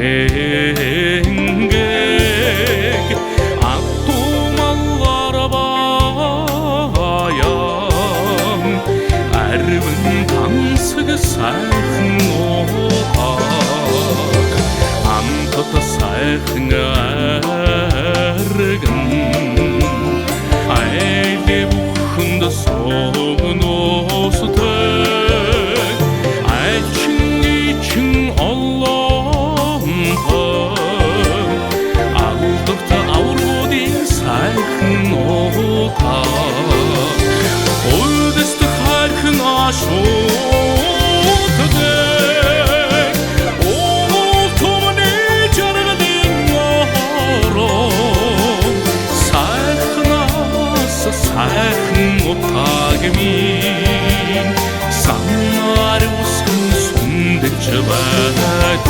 еңгек ақ тумалар баян әрбір таңсық сайқын отақ антыты сайқын әргін айле бұқынды соғын осы тәк айтшын дейчін Allah'ım aldıkta avru değil sayқын otaq Ödesті хайқын ашу тәдек Ол томыне жарғадың орым сайқын асы сайқын отағымен Санар ұскын сүндік жыбайдақ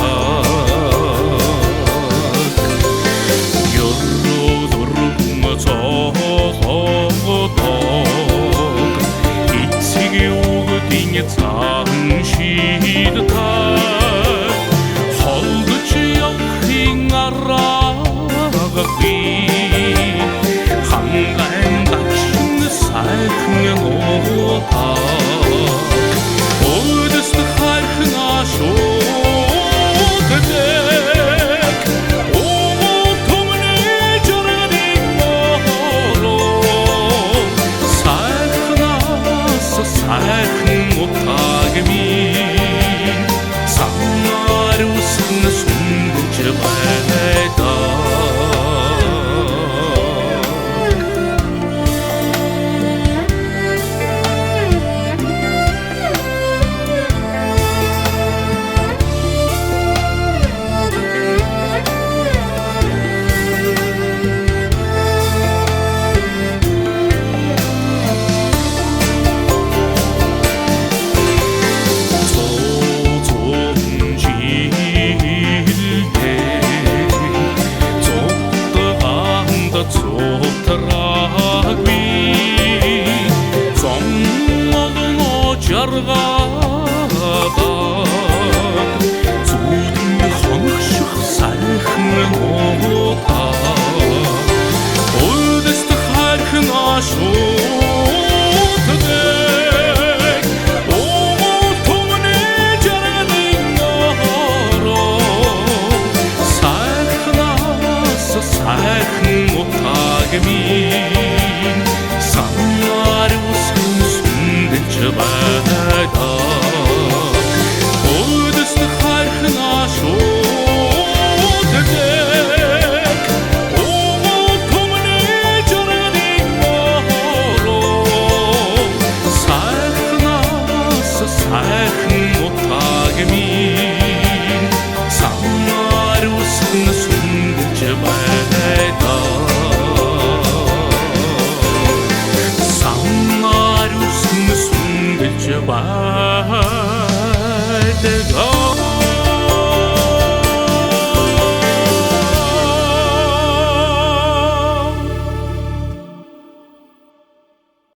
Йорудырмы тоғытық Итсіге ұғы дейне цағын шиді тақ Қолды жияқың арағы қин Қанғайын дақшыны сайқын отақ Ödesті хайқын ашу тәдек Ол томыне жарғадың орым сайқын асы сайқын отағымен Санар ұскын сүндік жыбайдақ Ödesті хайқын ашу тәдек Ол томыне жарғадың орым сайқын асы сайқын отағымен Санар ұскын сүндік жыбайдақ